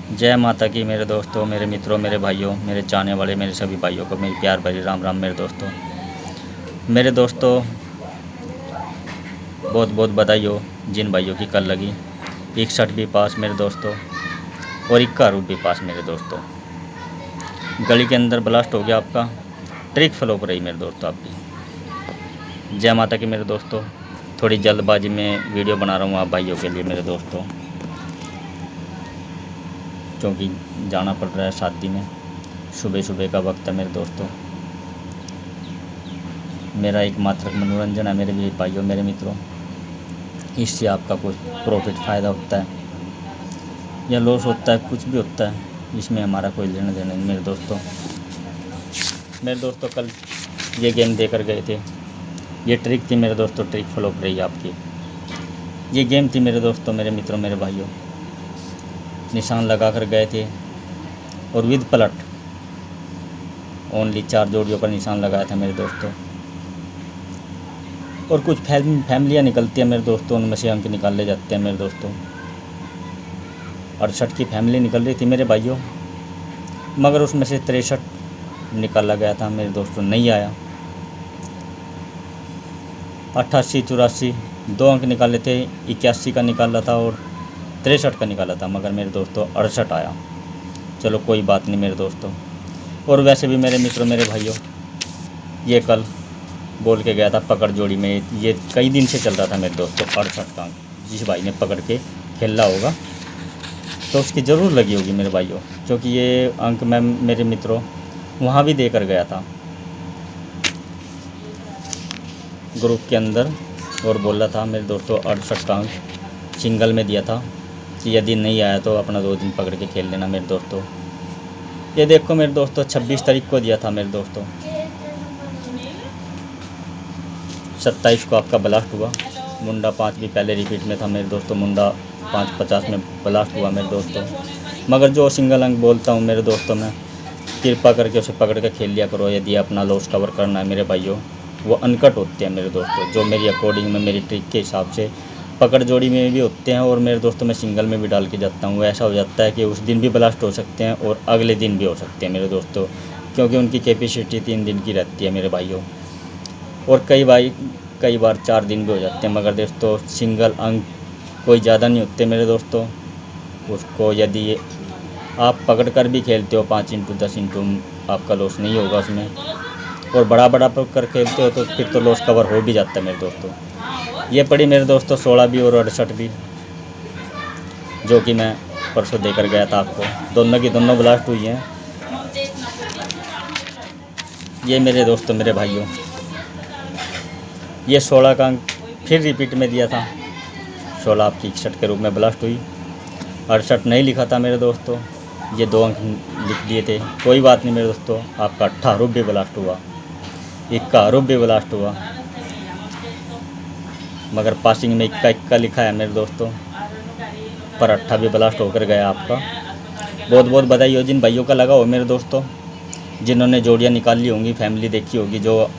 जय माता की मेरे दोस्तों, मेरे मित्रों, मेरे भाइयों, मेरे चाहने वाले मेरे सभी भाइयों को मेरी प्यार भरी राम राम। मेरे दोस्तों बहुत बहुत बधाई हो जिन भाइयों की कल लगी 61 भी पास मेरे दोस्तों, और 51 भी पास मेरे दोस्तों। गली के अंदर ब्लास्ट हो गया आपका, ट्रिक फ्लॉप रही मेरे दोस्तों आपकी। जय माता की मेरे दोस्तों, थोड़ी जल्दबाजी में वीडियो बना रहा हूँ आप भाइयों के लिए मेरे दोस्तों, क्योंकि जाना पड़ रहा है शादी में। सुबह सुबह का वक्त है मेरे दोस्तों। मेरा एकमात्र मनोरंजन है मेरे भी भाइयों, मेरे मित्रों। इससे आपका कुछ प्रॉफिट फ़ायदा होता है या लॉस होता है, कुछ भी होता है, इसमें हमारा कोई लेना देना नहीं मेरे दोस्तों। कल ये गेम देकर गए थे, ये ट्रिक थी मेरे दोस्तों, ट्रिक फ्लॉप रही आपकी। ये गेम थी मेरे दोस्तों, मेरे मित्रों, मेरे भाइयों। निशान लगा कर गए थे और विद पलट ओनली 4 जोड़ियों पर निशान लगाया था मेरे दोस्तों। और कुछ फैमिलियाँ निकलती हैं मेरे दोस्तों, उनमें से अंक निकाले जाते हैं मेरे दोस्तों। 68 की फैमिली निकल रही थी मेरे भाइयों, मगर उसमें से 63 निकाला गया था मेरे दोस्तों, नहीं आया। 88 84 2 अंक निकाले थे, 81 का निकाला था और 63 का निकाला था, मगर मेरे दोस्तों 68 आया। चलो कोई बात नहीं मेरे दोस्तों। और वैसे भी मेरे मित्रों, मेरे भाइयों, ये कल बोल के गया था पकड़ जोड़ी में, ये कई दिन से चल रहा था मेरे दोस्तों 68 का अंक। जिस भाई ने पकड़ के खेला होगा तो उसकी ज़रूर लगी होगी मेरे भाइयों, क्योंकि ये अंक मैं मेरे मित्रों वहाँ भी देकर गया था ग्रुप के अंदर, और बोला था मेरे दोस्तों 68 का अंक सिंगल में दिया था कि यदि नहीं आया तो अपना 2 दिन पकड़ के खेल लेना मेरे दोस्तों। ये देखो मेरे दोस्तों 26 तारीख को दिया था मेरे दोस्तों, 27 को आपका ब्लास्ट हुआ। मुंडा 5 भी पहले रिपीट में था मेरे दोस्तों, मुंडा 550 में ब्लास्ट हुआ मेरे दोस्तों। मगर जो सिंगल अंक बोलता हूँ मेरे दोस्तों, मैं कृपा करके उसे पकड़ के खेल लिया करो। यदि अपना लॉस कवर करना है मेरे भाइयों, वो अनकट होते हैं मेरे दोस्तों, जो मेरी अकॉर्डिंग में, मेरी ट्रिक के हिसाब से पकड़ जोड़ी में भी होते हैं, और मेरे दोस्तों मैं सिंगल में भी डाल के जाता हूँ। ऐसा हो जाता है कि उस दिन भी ब्लास्ट हो सकते हैं और अगले दिन भी हो सकते हैं मेरे दोस्तों, क्योंकि उनकी कैपेसिटी 3 दिन की रहती है मेरे भाइयों, और कई बार 4 दिन भी हो जाते हैं। मगर दोस्तों सिंगल अंक कोई ज़्यादा नहीं होते मेरे दोस्तों। उसको यदि आप पकड़ कर भी खेलते हो 5 इंटू 10 इंटू, आपका लॉस नहीं होगा उसमें, और बड़ा पकड़ खेलते हो तो फिर तो लॉस कवर हो भी जाता है मेरे दोस्तों। ये पड़ी मेरे दोस्तों 16 भी और 68 भी, जो कि मैं परसों देकर गया था आपको। दोनों की दोनों ब्लास्ट हुई हैं। ये मेरे दोस्तों, मेरे भाइयों, ये 16 का अंक फिर रिपीट में दिया था। 16 आपकी 61 के रूप में ब्लास्ट हुई, 68 नहीं लिखा था मेरे दोस्तों, ये 2 अंक लिख दिए थे। कोई बात नहीं मेरे दोस्तों, आपका 18 भी ब्लास्ट हुआ, 51 भी ब्लास्ट हुआ, मगर पासिंग में 51 लिखा है मेरे दोस्तों, पर 8 भी ब्लास्ट होकर गया आपका। बहुत बहुत बधाई हो जिन भाइयों का लगा हो मेरे दोस्तों, जिन्होंने जोड़ियाँ निकाल ली होंगी, फैमिली देखी होगी, जो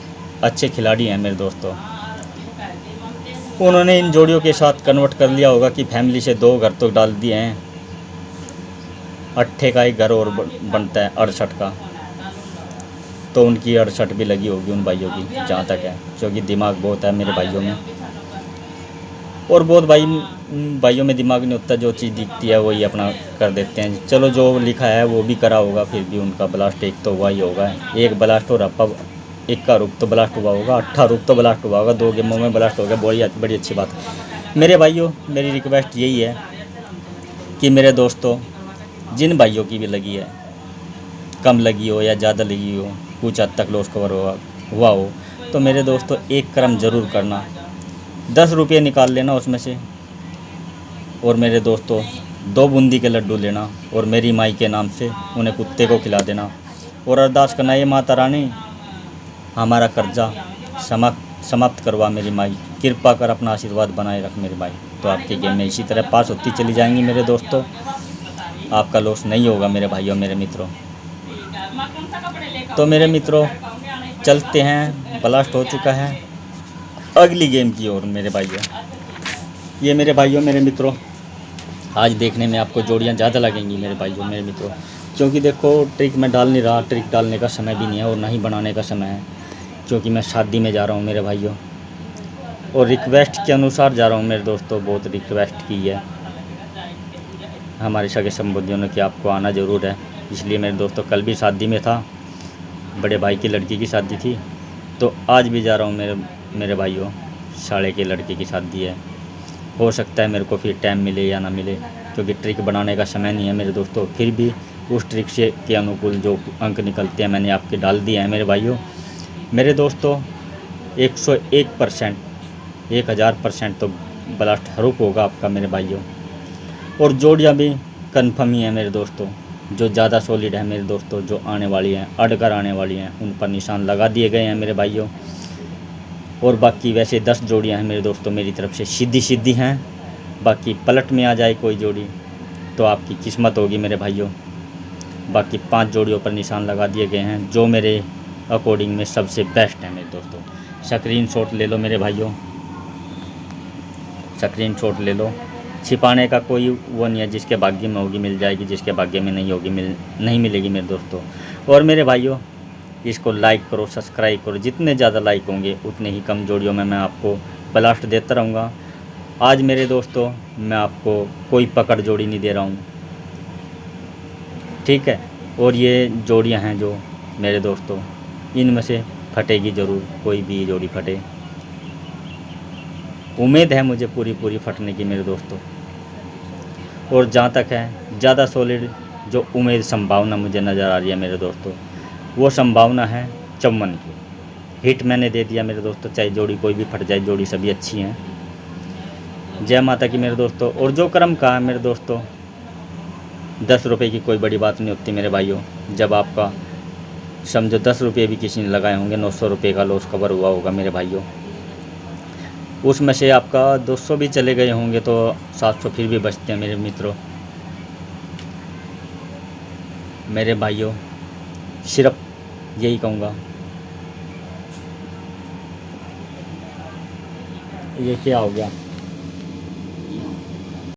अच्छे खिलाड़ी हैं मेरे दोस्तों। उन्होंने इन जोड़ियों के साथ कन्वर्ट कर लिया होगा कि फैमिली से 2 घर तो डाल दिए हैं, 8 का एक घर और बनता है 68 का, तो उनकी 68 भी लगी होगी उन भाइयों की, जहाँ तक है, क्योंकि दिमाग बहुत है मेरे भाइयों में। और बहुत भाइयों में दिमाग नहीं होता, जो चीज़ दिखती है वही अपना कर देते हैं। चलो जो लिखा है वो भी करा होगा, फिर भी उनका ब्लास्ट एक तो हुआ ही होगा। एक ब्लास्ट और अप्पा 1 का रूप तो ब्लास्ट हुआ होगा, 18 रूप तो ब्लास्ट हुआ होगा, 2 गेमों में ब्लास्ट हो गया। बड़ी अच्छी बात मेरे भाइयों। मेरी रिक्वेस्ट यही है कि मेरे दोस्तों, जिन भाइयों की भी लगी है, कम लगी हो या ज़्यादा लगी हो, कुछ हद तक लॉस कवर हुआ हो, तो मेरे दोस्तों एक कर्म ज़रूर करना, 10 रुपये निकाल लेना उसमें से, और मेरे दोस्तों 2 बूंदी के लड्डू लेना और मेरी माई के नाम से उन्हें कुत्ते को खिला देना, और अरदास करना, ये माता रानी हमारा कर्जा समाप्त करवा मेरी माई, कृपा कर अपना आशीर्वाद बनाए रख मेरी माई। तो आपकी गेम में इसी तरह पास होती चली जाएंगी मेरे दोस्तों, आपका लॉस नहीं होगा मेरे भाइयों, मेरे मित्रों। तो मेरे मित्रों चलते हैं, ब्लास्ट हो चुका है अगली गेम की ओर मेरे भाइयों। ये मेरे भाइयों, मेरे मित्रों, आज देखने में आपको जोड़ियाँ ज़्यादा लगेंगी मेरे भाइयों, मेरे मित्रों, क्योंकि देखो ट्रिक मैं डाल नहीं रहा, ट्रिक डालने का समय भी नहीं है और ना ही बनाने का समय है, क्योंकि मैं शादी में जा रहा हूँ मेरे भाइयों, और रिक्वेस्ट के अनुसार जा रहा हूँ मेरे दोस्तों। बहुत रिक्वेस्ट की है हमारे सगे संबंधियों ने कि आपको आना ज़रूर है, इसलिए मेरे दोस्तों कल भी शादी में था, बड़े भाई की लड़की की शादी थी, तो आज भी जा रहा हूँ मेरे भाइयों, साले के लड़के की शादी है। हो सकता है मेरे को फिर टाइम मिले या ना मिले, क्योंकि ट्रिक बनाने का समय नहीं है मेरे दोस्तों। फिर भी उस ट्रिक से के अनुकूल जो अंक निकलते हैं मैंने आपके डाल दिए हैं मेरे भाइयों, मेरे दोस्तों। 101%, 1000% तो ब्लास्ट हरूप होगा आपका मेरे भाइयों। और जोड़ियाँ भी कन्फर्म ही है मेरे दोस्तों, जो ज़्यादा सॉलिड है मेरे दोस्तों, जो आने वाली हैं, अड़कर आने वाली हैं, उन पर निशान लगा दिए गए हैं मेरे भाइयों। और बाकी वैसे 10 जोड़ियाँ हैं मेरे दोस्तों मेरी तरफ से, सीधी सीधी हैं। बाकी पलट में आ जाए कोई जोड़ी तो आपकी किस्मत होगी मेरे भाइयों। बाकी 5 जोड़ियों पर निशान लगा दिए गए हैं, जो मेरे अकॉर्डिंग में सबसे बेस्ट है मेरे दोस्तों। स्क्रीनशॉट ले लो मेरे भाइयों, स्क्रीनशॉट ले लो। छिपाने का कोई वो नहीं है, जिसके भाग्य में होगी मिल जाएगी, जिसके भाग्य में नहीं होगी नहीं मिलेगी मेरे दोस्तों। और मेरे भाइयों इसको लाइक करो, सब्सक्राइब करो, जितने ज़्यादा लाइक होंगे उतने ही कम जोड़ियों में मैं आपको ब्लास्ट देता रहूँगा। आज मेरे दोस्तों मैं आपको कोई पकड़ जोड़ी नहीं दे रहा हूँ, ठीक है। और ये जोड़ियाँ हैं जो मेरे दोस्तों, इनमें से फटेगी ज़रूर, कोई भी जोड़ी फटे, उम्मीद है मुझे पूरी फटने की मेरे दोस्तों। और जहाँ तक है ज़्यादा सॉलिड जो उम्मीद संभावना मुझे नज़र आ रही है मेरे दोस्तों, वो संभावना है 54 की। हिट मैंने दे दिया मेरे दोस्तों, चाहे जोड़ी कोई भी फट जाए, जोड़ी सभी अच्छी हैं। जय माता की मेरे दोस्तों। और जो कर्म का है मेरे दोस्तों, 10 रुपये की कोई बड़ी बात नहीं होती मेरे भाइयों। जब आपका समझो 10 रुपये भी किसी ने लगाए होंगे, 900 रुपये का लॉस कवर हुआ होगा मेरे भाइयों, उसमें से आपका 200 भी चले गए होंगे तो 700 फिर भी बचते हैं मेरे मित्रों, मेरे भाइयों। सिर्फ यही कहूँगा, ये क्या हो गया।